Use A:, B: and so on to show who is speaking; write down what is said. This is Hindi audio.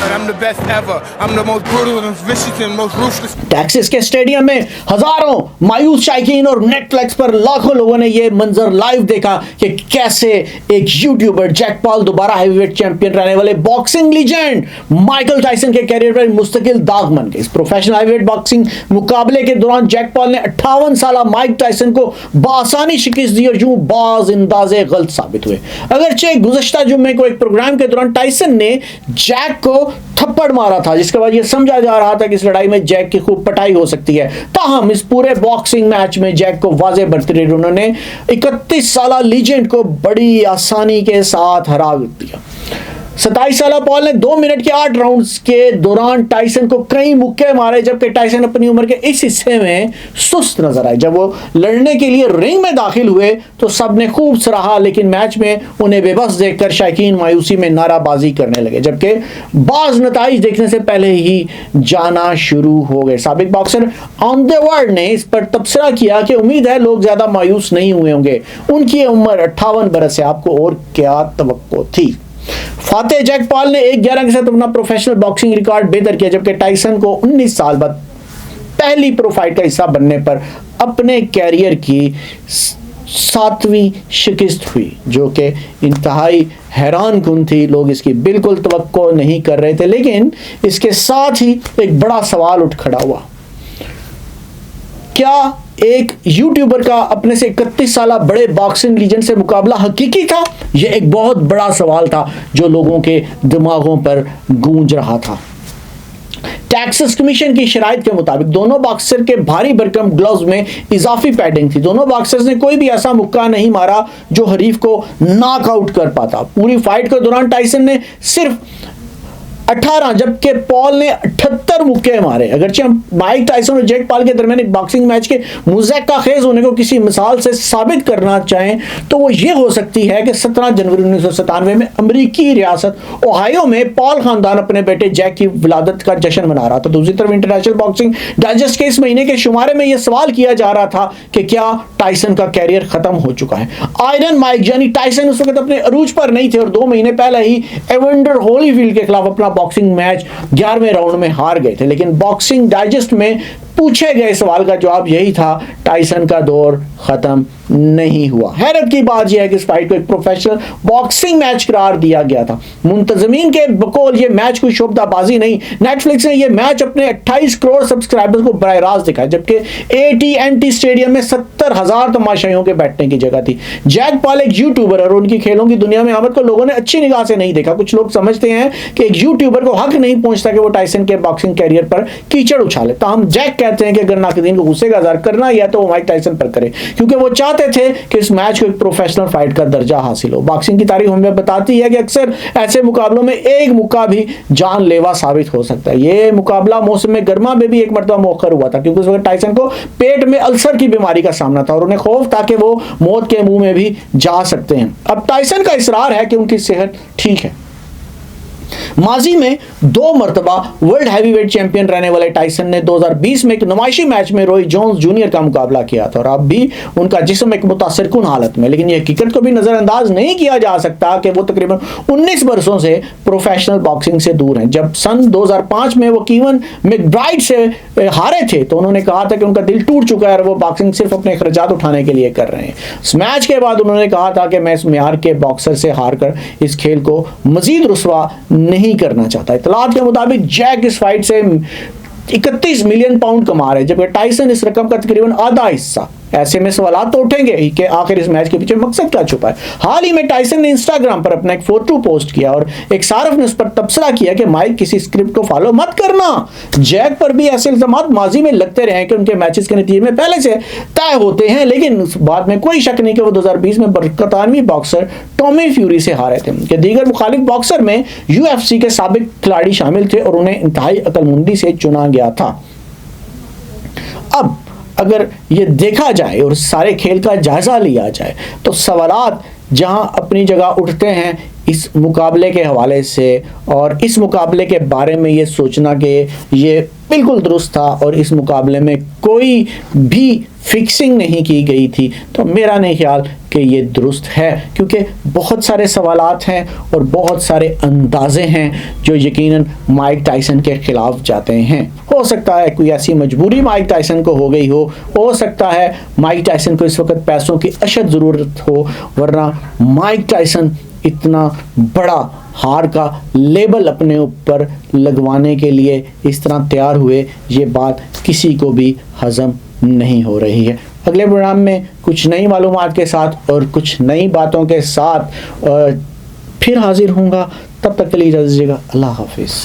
A: but I'm the best ever. I'm the most brutal and vicious and most ruthless.
B: Texas के स्टेडियम में हजारों मायूस शायकीन और नेटफ्लिक्स पर लाखों लोगों ने यह मंजर लाइव देखा कि कैसे एक यूट्यूबर जैक पॉल दोबारा हैवीवेट चैंपियन रहने वाले बॉक्सिंग लीजेंड माइकल टायसन के कैरियर पर मुस्तकिल दाग बन गए। इस प्रोफेशनल हैवीवेट बॉक्सिंग मुकाबले के दौरान जैक पॉल ने 58 साल माइक टायसन को बासानी शिकस्त दी और यूं बाज अंदाजे गलत साबित हुए। अगरचे गुज़श्ता जुम्मे को एक प्रोग्राम के दौरान टायसन ने जैक को थप्पड़ मारा था, जिसके बाद यह समझा जा रहा था कि इस लड़ाई में जैक की खूब पटाई हो सकती है। ताहम इस पूरे बॉक्सिंग मैच में जैक को वाज़े बरतरी उन्होंने 31 साल लीजेंड को बड़ी आसानी के साथ हरा दिया। 27 साल पॉल ने 2 मिनट के 8 राउंड्स के दौरान टायसन को कई मुक्के मारे, जबकि टायसन अपनी उम्र के इस हिस्से में सुस्त नजर आए। जब वो लड़ने के लिए रिंग में दाखिल हुए तो सबने खूब सराहा, लेकिन मैच में उन्हें बेबस देखकर शायकीन मायूसी में नाराबाजी करने लगे, जबकि बाज नताइज देखने से पहले ही जाना शुरू हो गए। साबिक बॉक्सर ऑन द वर्ल्ड ने इस पर तबसरा किया कि उम्मीद है लोग ज्यादा मायूस नहीं हुए होंगे, उनकी उम्र 58 बरस है, आपको और क्या तवक्को थी। फातेह जैक पॉल ने 1-11 के साथ अपना प्रोफेशनल बॉक्सिंग रिकॉर्ड बेहतर किया, जबकि टायसन को 19 साल बाद पहली प्रो फाइट का हिस्सा बनने पर अपने कैरियर की 7वीं शिकस्त हुई, जो कि इंतहाई हैरान कुन थी। लोग इसकी बिल्कुल तवक्को नहीं कर रहे थे, लेकिन इसके साथ ही एक बड़ा सवाल उठ खड़ा हुआ, क्या एक यूट्यूबर का अपने से 31 साल बड़े बॉक्सिंग लीजेंड से मुकाबला हकीकी था? यह एक बहुत बड़ा सवाल था जो लोगों के दिमागों पर गूंज रहा था। टेक्सास कमीशन की शराइत के मुताबिक दोनों बॉक्सर के भारी भरकम ग्लव्स में इजाफी पैडिंग थी। दोनों बॉक्सर्स ने कोई भी ऐसा मुक्का नहीं मारा जो हरीफ को नॉकआउट कर पाता। पूरी फाइट के दौरान टायसन ने सिर्फ 18 जबकि पॉल ने 78 मुक्के मारे। अगरचे हम माइक टायसन और जैक पॉल के दरमियान एक बॉक्सिंग मैच के मुज़क्का खेज होने को किसी मिसाल से साबित करना चाहें तो वो ये हो सकती है कि 17 जनवरी 1997 में अमेरिकी रियासत ओहायो में पॉल खानदान अपने बेटे जैक की विलादत का जश्न मना रहा था। दूसरी तरफ इंटरनेशनल बॉक्सिंग डाइजेस्ट के इस महीने के शुमारे में यह सवाल किया जा रहा था कि क्या टायसन का कैरियर खत्म हो चुका है। आयरन माइक यानी टायसन उस वक्त अपने अरूज पर नहीं थे और 2 महीने पहले ही एवेंडर होलीफील्ड के खिलाफ अपना बॉक्सिंग मैच 11वें राउंड में हार गए थे। लेकिन बॉक्सिंग डाइजेस्ट में पूछे गए सवाल का जवाब यही था, टायसन का दौर खत्म नहीं हुआ। हैरत की बात यह है कि इस फाइट को एक प्रोफेशनल बॉक्सिंग मैच करार दिया गया था। मुंतजमीन के बकौल ये मैच कोई शोबदाबाजी नहीं, नेटफ्लिक्स ने यह मैच अपने 28 करोड़ सब्सक्राइबर्स को बराह रास्त दिखाया, जबकि AT&T स्टेडियम में 70,000 तमाशाइयों के बैठने की जगह थी। जैक पॉल एक यूट्यूबर और उनकी खेलों की दुनिया में आमद को लोगों ने अच्छी निगाह से नहीं देखा। कुछ लोग समझते हैं कि एक यूट्यूबर को हक नहीं पहुंचता कि वो टायसन के बॉक्सिंग कैरियर पर कीचड़ उछाले। ताहम जैक कहते हैं कि अगर नाक़दीन को गुस्से का इज़हार करना ही है तो वो माइक टायसन पर करे, क्योंकि वो चाहते थे कि इस मैच को एक प्रोफेशनल फाइट का दर्जा हासिल हो। बॉक्सिंग की तारीख हमें बताती है कि अक्सर ऐसे मुकाबलों में एक मुक्का भी जानलेवा साबित हो सकता है। यह मुकाबला मौसम में गर्मा में भी एक मरतबा मौखर हुआ था, क्योंकि उस वक्त टायसन को पेट में अल्सर की बीमारी का सामना था और उन्हें खौफ था कि वो मौत के मुंह में भी जा सकते हैं। अब टायसन का इसरार है कि उनकी सेहत ठीक है। माजी में 2 मरतबा वर्ल्ड हैवीवेट चैंपियन रहने वाले टायसन ने 2020 में एक नुमाइशी मैच में रॉय जोन्स जूनियर का मुकाबला किया था और अब भी उनका जिस्म एक मुतासिरकुन हालत में। लेकिन यह हकीकत को भी नजरअंदाज नहीं किया जा सकता कि वो तकरीबन 19 बरसों से प्रोफेशनल बॉक्सिंग से दूर हैं। जब सन 2005 में वो कीवन मैकब्राइड से हारे थे तो उन्होंने कहा था कि उनका दिल टूट चुका है और वो बॉक्सिंग सिर्फ अपने खर्चात उठाने के लिए कर रहे हैं। इस मैच के बाद उन्होंने कहा था कि मैं इस म्यार के बॉक्सर से हारकर इस खेल को मजीद रुस्वा नहीं करना चाहता। इतलात के मुताबिक जैक इस फाइट से 31 मिलियन पाउंड कमा रहे, जबकि टायसन इस रकम का तकरीबन आधा हिस्सा। ऐसे में सवाल तो उठेंगे ही कि आखिर इस मैच के पीछे मकसद क्या छुपा है। हाल ही में टायसन ने इंस्टाग्राम पर अपना एक फोटो पोस्ट किया और एक सारफ ने उस पर तबसरा किया कि माइक किसी स्क्रिप्ट को फॉलो मत करना। जैक पर भी ऐसे इल्जामात माजी में लगते रहे कि उनके मैचेस के नतीजे में पहले से तय होते हैं, लेकिन उस बात में कोई शक नहीं कि वो 2020 में बरतानवी बॉक्सर टॉमी फ्यूरी से हारे थे। कि दीगर मुखालिफ बॉक्सर में UFC के साबिक खिलाड़ी शामिल थे और उन्हें इंतहाई अक्लमंदी से चुना गया था। अब अगर ये देखा जाए और सारे खेल का जायजा लिया जाए तो सवालात जहां अपनी जगह उठते हैं इस मुकाबले के हवाले से, और इस मुकाबले के बारे में ये सोचना कि ये बिल्कुल दुरुस्त था और इस मुकाबले में कोई भी फिक्सिंग नहीं की गई थी, तो मेरा नहीं ख्याल कि ये दुरुस्त है, क्योंकि बहुत सारे सवालात हैं और बहुत सारे अंदाजे हैं जो यकीनन माइक टायसन के खिलाफ जाते हैं। हो सकता है कोई ऐसी मजबूरी माइक टायसन को हो गई हो सकता है माइक टायसन को इस वक्त पैसों की अशद ज़रूरत हो, वरना माइक टायसन इतना बड़ा हार का लेबल अपने ऊपर लगवाने के लिए इस तरह तैयार हुए, ये बात किसी को भी हजम नहीं हो रही है। अगले प्रोग्राम में कुछ नई मालूमात के साथ और कुछ नई बातों के साथ फिर हाजिर होऊंगा। तब तक के लिए इजाज़त दीजिएगा। अल्लाह हाफिज़।